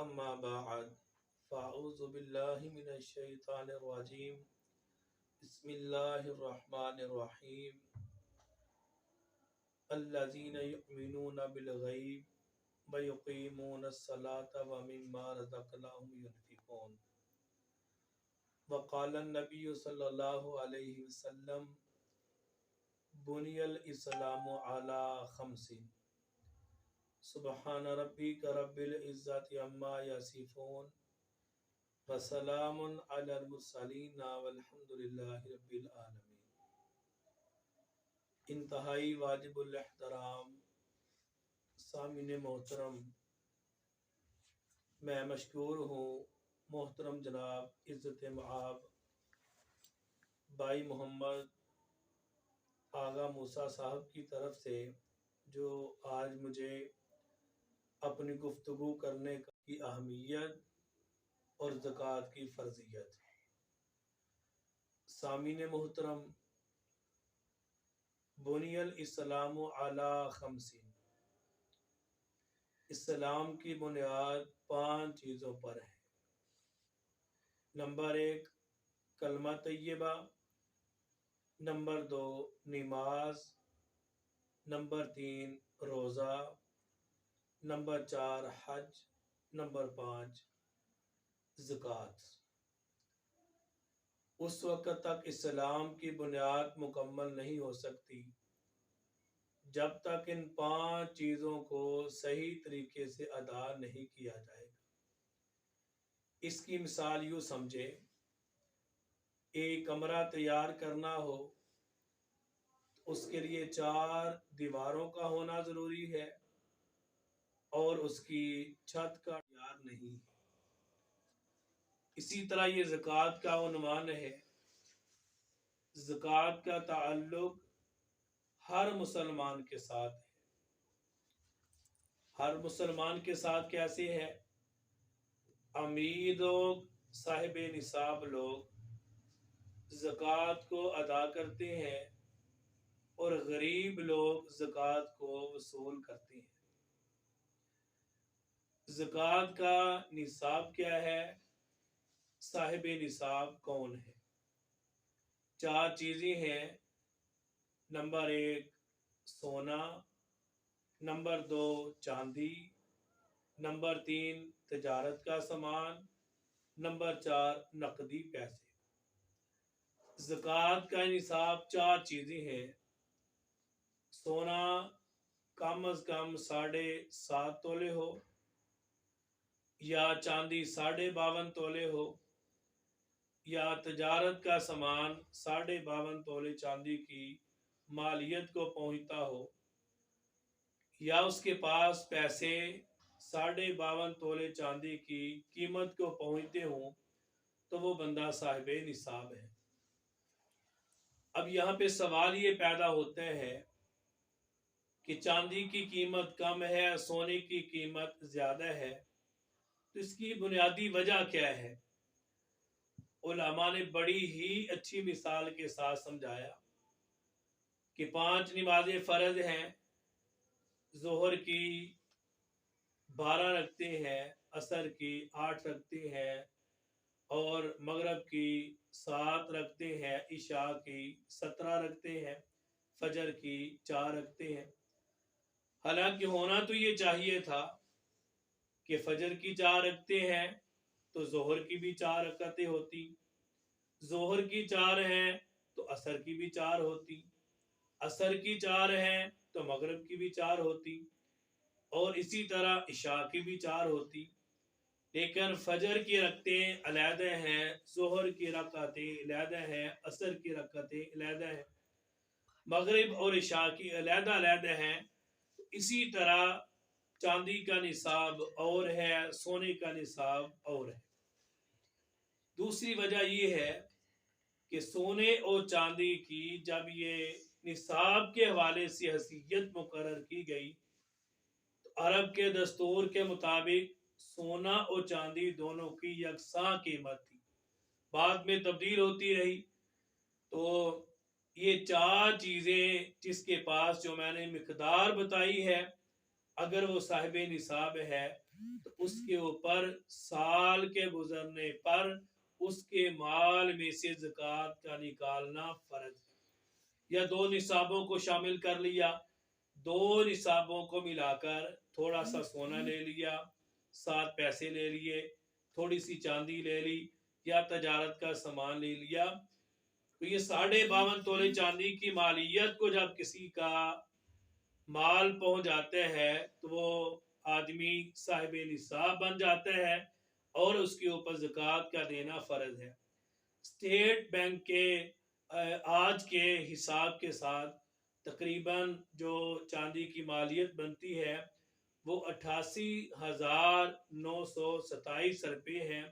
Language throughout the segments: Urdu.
أما بعد فأعوذ بالله من الشيطان الرجيم بسم الله الرحمن الرحيم الذين يؤمنون بالغيب ويقيمون الصلاة ومما رزقناهم ينفقون وقال النبي صلى الله عليه وسلم بني الإسلام على خمس سبحان ربك رب العزة عما يصفون وسلام على المرسلين والحمد لله رب العالمين۔ انتہائی واجب الاحترام سامعین محترم، میں مشکور ہوں محترم جناب عزت مآب بھائی محمد آغا موسیٰ صاحب کی طرف سے جو آج مجھے اپنی گفتگو کرنے کی اہمیت اور زکوٰۃ کی فرضیت۔ سامعین محترم، بنی الاسلام علی خمس، اسلام کی بنیاد 5 چیزوں پر ہے۔ نمبر 1 کلمہ طیبہ، نمبر 2 نماز، نمبر 3 روزہ، نمبر 4 حج، نمبر 5 زکوٰۃ۔ اس وقت تک اسلام کی بنیاد مکمل نہیں ہو سکتی جب تک ان 5 چیزوں کو صحیح طریقے سے ادا نہیں کیا جائے گا۔ اس کی مثال یوں سمجھے، ایک کمرہ تیار کرنا ہو اس کے لیے 4 دیواروں کا ہونا ضروری ہے اور اس کی چھت کا تیار نہیں ہے۔ اسی طرح یہ زکوٰۃ کا عنوان ہے۔ زکوٰۃ کا تعلق ہر مسلمان کے ساتھ ہے۔ ہر مسلمان کے ساتھ کیسے ہے؟ امیر لوگ، صاحب نصاب لوگ زکوٰۃ کو ادا کرتے ہیں اور غریب لوگ زکوٰۃ کو وصول کرتے ہیں۔ زکوٰۃ کا نصاب کیا ہے؟ صاحب نصاب کون ہے؟ 4 چیزیں ہیں۔ نمبر 1 سونا، نمبر 2 چاندی، نمبر 3 تجارت کا سامان، نمبر 4 نقدی پیسے۔ زکوٰۃ کا نصاب 4 چیزیں ہیں۔ سونا کم از کم 7.5 تولے ہو، یا چاندی 52.5 تولے ہو، یا تجارت کا سامان 52.5 تولے چاندی کی مالیت کو پہنچتا ہو، یا اس کے پاس پیسے 52.5 تولے چاندی کی قیمت کو پہنچتے ہوں تو وہ بندہ صاحب نصاب ہے۔ اب یہاں پہ سوال یہ پیدا ہوتا ہے کہ چاندی کی قیمت کم ہے، سونے کی قیمت زیادہ ہے، تو اس کی بنیادی وجہ کیا ہے؟ علماء نے بڑی ہی اچھی مثال کے ساتھ سمجھایا کہ 5 نمازیں فرض ہیں، ظہر کی 12 رکھتے ہیں، عصر کی 8 رکھتے ہیں، اور مغرب کی 7 رکھتے ہیں، عشاء کی 17 رکھتے ہیں، فجر کی 4 رکھتے ہیں۔ حالانکہ ہونا تو یہ چاہیے تھا کہ فجر کی 4 رکھتے ہیں تو ظہر کی بھی 4 رکعتیں ہوتی، ظہر کی 4 ہیں تو عصر کی بھی 4 ہوتی، عصر کی 4 ہیں تو مغرب کی بھی 4 ہوتی، اور اسی طرح عشاء کی بھی 4 ہوتی۔ لیکن فجر کی رکعتیں علیحدہ ہیں، ظہر کی رکعتیں علیحدہ ہیں، عصر کی رکعتیں علیحدہ ہیں، مغرب اور عشاء کی علیحدہ علیحدہ ہیں۔ اسی طرح چاندی کا نصاب اور ہے، سونے کا نصاب اور ہے۔ دوسری وجہ یہ ہے کہ سونے اور چاندی کی جب یہ نصاب کے حوالے سے حیثیت مقرر کی گئی تو عرب کے دستور کے مطابق سونا اور چاندی دونوں کی یکساں قیمت تھی، بعد میں تبدیل ہوتی رہی۔ تو یہ 4 چیزیں جس کے پاس جو میں نے مقدار بتائی ہے، اگر وہ صاحب نصاب ہے تو اس کے اوپر سال کے گزرنے پر اس کے مال میں سے زکوٰۃ کا نکالنا فرض ہے۔ یا دو نصابوں کو شامل کر لیا، دو نصابوں کو ملا کر تھوڑا سا سونا لے لیا، 7 پیسے لے لیے، تھوڑی سی چاندی لے لی، یا تجارت کا سامان لے لیا، تو یہ 52.5 تولے چاندی کی مالیت کو جب کسی کا مال پہنچ جاتے ہیں تو وہ آدمی صاحب نصاب بن جاتا ہے اور اس کے اوپر زکوٰۃ کا دینا فرض ہے۔ اسٹیٹ بینک کے آج کے حساب کے ساتھ تقریباً جو چاندی کی مالیت بنتی ہے وہ 88,927 روپے ہے۔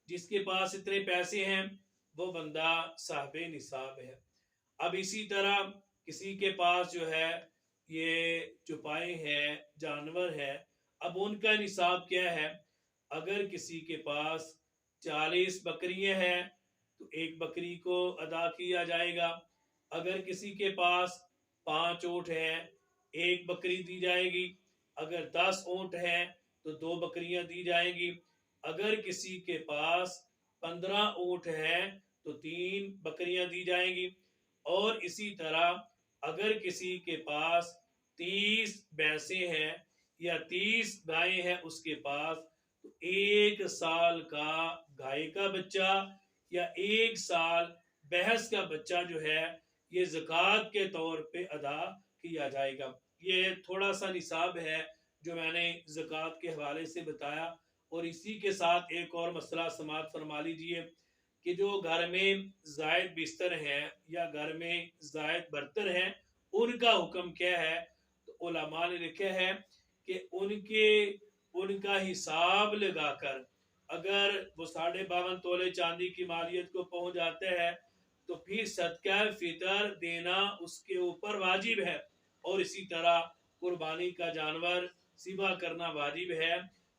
جس کے پاس اتنے پیسے ہیں وہ بندہ صاحب نصاب ہے۔ اب اسی طرح کسی کے پاس جو ہے یہ چوپائے ہیں، جانور ہے، اب ان کا نصاب کیا ہے؟ اگر کسی کے پاس 40 بکریاں ہیں تو 1 بکری کو ادا کیا جائے گا۔ اگر کسی کے پاس 5 اونٹ ہیں 1 بکری دی جائے گی۔ اگر 10 اونٹ ہیں تو 2 بکریاں دی جائیں گی۔ اگر کسی کے پاس 15 اونٹ ہیں تو 3 بکریاں دی جائیں گی۔ اور اسی طرح اگر کسی کے پاس 30 بھینسیں ہیں یا 30 گائیں ہیں اس کے پاس، تو 1 سال کا گائے کا بچہ یا 1 سال بھینس کا بچہ جو ہے یہ زکوٰۃ کے طور پہ ادا کیا جائے گا۔ یہ تھوڑا سا نصاب ہے جو میں نے زکوٰۃ کے حوالے سے بتایا۔ اور اسی کے ساتھ ایک اور مسئلہ سماعت فرما لیجئے کہ جو گھر میں زائد بستر ہیں یا گھر میں زائد برتن ہیں ان کا حکم کیا ہے؟ تو علماء نے لکھا ہے کہ ان کا حساب لگا کر اگر وہ 52.5 تولے چاندی کی مالیت کو پہنچ جاتے ہیں تو پھر صدقہ فطر دینا اس کے اوپر واجب ہے، اور اسی طرح قربانی کا جانور ذبح کرنا واجب ہے۔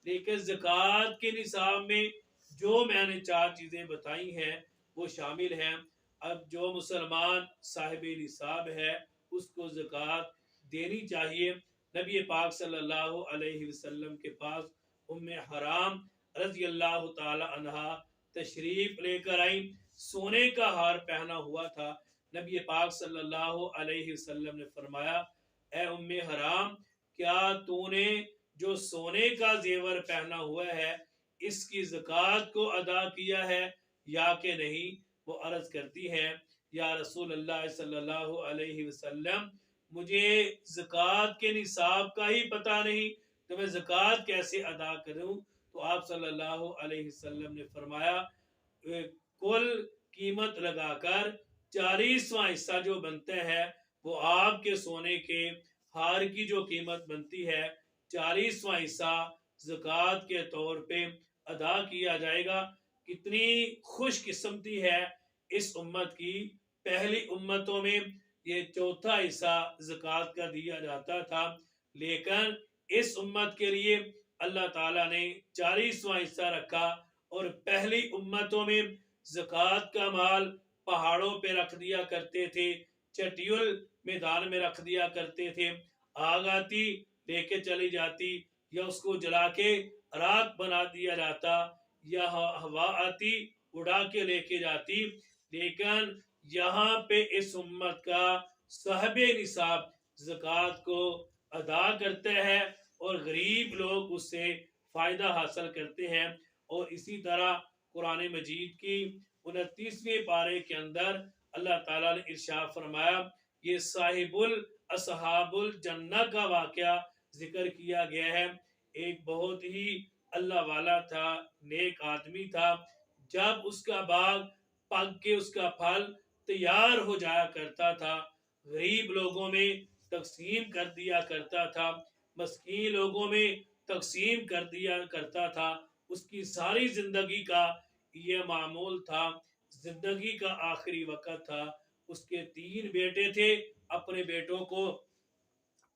لیکن زکوٰۃ کے نصاب میں جو میں نے 4 چیزیں بتائی ہیں وہ شامل ہیں۔ اب جو مسلمان صاحب نصاب ہے اس کو زکوٰۃ دینی چاہیے۔ نبی پاک صلی اللہ علیہ وسلم کے پاس ام حرام رضی اللہ تعالی عنہا تشریف لے کر آئیں، سونے کا ہار پہنا ہوا تھا۔ نبی پاک صلی اللہ علیہ وسلم نے فرمایا، اے ام حرام، کیا تو نے جو سونے کا زیور پہنا ہوا ہے اس کی زکوٰۃ کو ادا کیا ہے یا کہ نہیں؟ وہ عرض کرتی ہے، یا رسول اللہ صلی اللہ علیہ وسلم، مجھے زکوٰۃ کے نصاب کا ہی پتہ نہیں تو میں زکوٰۃ کیسے ادا کروں؟ تو آپ صلی اللہ علیہ وسلم نے فرمایا، کل قیمت لگا کر 40واں حصہ جو بنتا ہے وہ آپ کے سونے کے ہار کی جو قیمت بنتی ہے 40واں حصہ زکوٰۃ کے طور پہ ادا کیا جائے گا۔ کتنی خوش قسمتی ہے اس امت کی، پہلی امتوں میں یہ 4تھا حصہ زکوٰۃ کا دیا جاتا تھا، لیکن اس امت کے لیے اللہ تعالیٰ نے 40واں حصہ رکھا، اور پہلی امتوں میں زکوٰۃ کا مال پہاڑوں پہ رکھ دیا کرتے تھے، چٹیل میدان میں رکھ دیا کرتے تھے، آگ آتی لے کے چلی جاتی، یا اس کو جلا کے راکھ بنا دیا جاتا، یا ہوا آتی اڑا کے لے کے جاتی۔ لیکن یہاں پہ اس امت کا صاحب نصاب زکوٰۃ کو ادا کرتا ہے اور غریب لوگ اس سے فائدہ حاصل کرتے ہیں۔ اور اسی طرح قرآن مجید کی 29ویں پارے کے اندر اللہ تعالیٰ نے ارشاد فرمایا، یہ صاحب اصحاب الجنہ کا واقعہ ذکر کیا گیا ہے۔ ایک بہت ہی اللہ والا تھا، نیک آدمی تھا، جب اس کا باغ پک کے اس کا پھل تیار ہو جایا کرتا تھا غریب لوگوں میں تقسیم کر دیا کرتا تھا، مسکین لوگوں میں تقسیم کر دیا کرتا تھا۔ اس کی ساری زندگی کا یہ معمول تھا، زندگی کا آخری وقت تھا۔ اس کے 3 بیٹے تھے، اپنے بیٹوں کو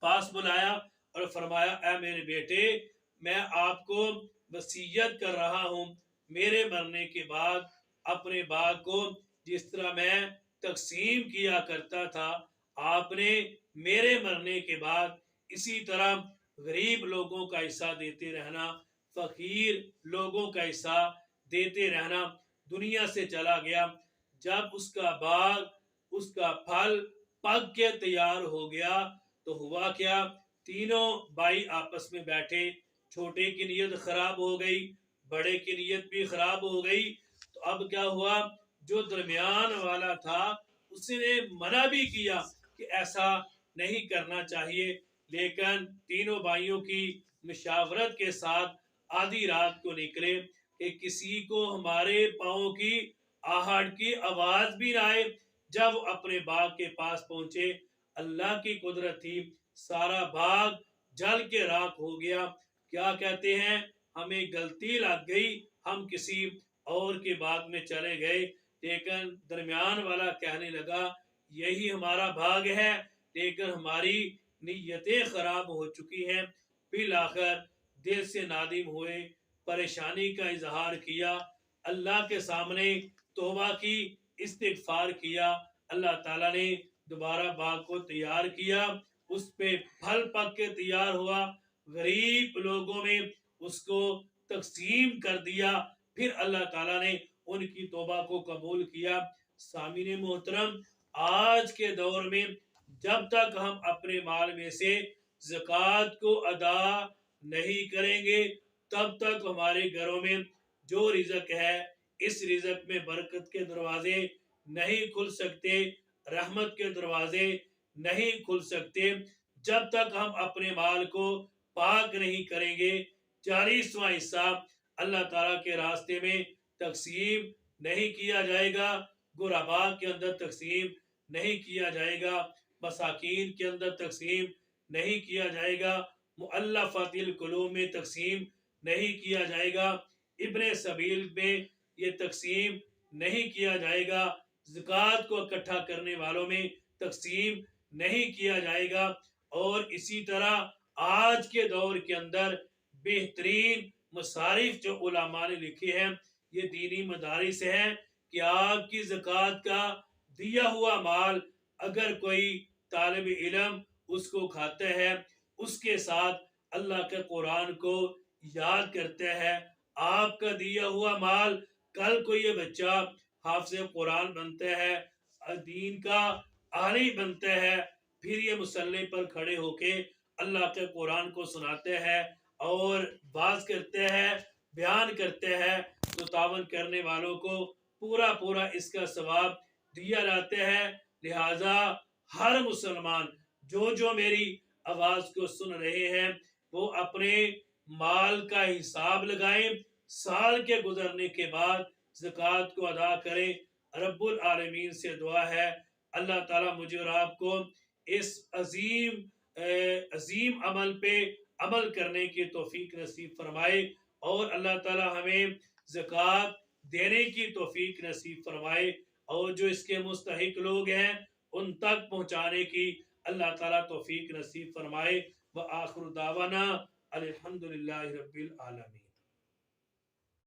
پاس بلایا اور فرمایا، اے میرے بیٹے، میں آپ کو وصیت کر رہا ہوں، میرے مرنے کے بعد اپنے باغ کو جس طرح میں تقسیم کیا کرتا تھا آپ نے میرے مرنے کے بعد اسی طرح غریب لوگوں کا حصہ دیتے رہنا، فقیر لوگوں کا حصہ دیتے رہنا۔ دنیا سے چلا گیا، جب اس کا باغ، اس کا پھل پک کے تیار ہو گیا تو ہوا کیا، تینوں بھائی آپس میں بیٹھے، چھوٹے کی نیت خراب ہو گئی، بڑے کی نیت بھی خراب ہو گئی، تو اب کیا ہوا، جو درمیان والا تھا اس نے منع بھی کیا کہ ایسا نہیں کرنا چاہیے، لیکن تینوں بھائیوں کی مشاورت کے ساتھ آدھی رات کو نکلے کہ کسی کو ہمارے پاؤں کی آہٹ کی آواز بھی نہ آئے۔ جب وہ اپنے باغ کے پاس پہنچے، اللہ کی قدرت تھی، سارا باغ جل کے راکھ ہو گیا۔ کیا کہتے ہیں، ہمیں غلطی لگ گئی، ہم کسی اور کے باغ میں چلے گئے، لیکن درمیان والا کہنے لگا یہی ہمارا باغ ہے، لیکن ہماری نیتیں خراب ہو چکی ہیں۔ بالآخر دل سے نادم ہوئے، پریشانی کا اظہار کیا، اللہ کے سامنے توبہ کی، استغفار کیا، اللہ تعالیٰ نے دوبارہ باغ کو تیار کیا، اس پہ پھل پک کے تیار ہوا، غریب لوگوں میں اس کو تقسیم کر دیا، پھر اللہ تعالیٰ نے ان کی توبہ کو قبول کیا۔ سامعین محترم، آج کے دور میں جب تک ہم اپنے مال میں سے زکوٰۃ کو ادا نہیں کریں گے، تب تک ہمارے گھروں میں جو رزق ہے، اس رزق میں برکت کے دروازے نہیں کھل سکتے، رحمت کے دروازے نہیں کھل سکتے، جب تک ہم اپنے مال کو پاک نہیں کریں گے، 40واں حصہ اللہ تعالیٰ کے راستے میں تقسیم نہیں کیا جائے گا، غرباء کے اندر تقسیم نہیں کیا جائے گا، مساکین کے اندر تقسیم نہیں کیا جائے گا، مؤلفۃ القلوب میں تقسیم نہیں کیا جائے گا، ابن سبیل میں یہ تقسیم نہیں کیا جائے گا، زکوٰۃ کو اکٹھا کرنے والوں میں تقسیم نہیں کیا جائے گا۔ اور اسی طرح آج کے دور کے اندر بہترین مصارف جو علماء نے لکھی ہیں، یہ دینی مدارس ہیں کہ آپ کی زکوٰۃ کا دیا ہوا مال اگر کوئی طالب علم اس کو کھاتا ہے، اس کے ساتھ اللہ کے قرآن کو یاد کرتا ہے، آپ کا دیا ہوا مال کل کو یہ بچہ حافظ قرآن بنتا ہے، دین کا عالم بنتا ہے، پھر یہ مصلی پر کھڑے ہو کے اللہ کے قرآن کو سناتے ہیں اور باز کرتے ہیں، بیان کرتے ہیں، تو تعاون کرنے والوں کو پورا پورا اس کا ثواب دیا جاتا ہے۔ لہٰذا ہر مسلمان جو میری آواز کو سن رہے ہیں، وہ اپنے مال کا حساب لگائیں، سال کے گزرنے کے بعد زکوٰۃ کو ادا کریں۔ رب العالمین سے دعا ہے اللہ تعالیٰ مجھے اور آپ کو اس عظیم عمل پہ عمل کرنے کی توفیق نصیب فرمائے، اور اللہ تعالیٰ ہمیں زکوٰۃ دینے کی توفیق نصیب فرمائے، اور جو اس کے مستحق لوگ ہیں ان تک پہنچانے کی اللہ تعالیٰ توفیق نصیب فرمائے۔ وآخر دعوانا الحمدللہ رب العالمین۔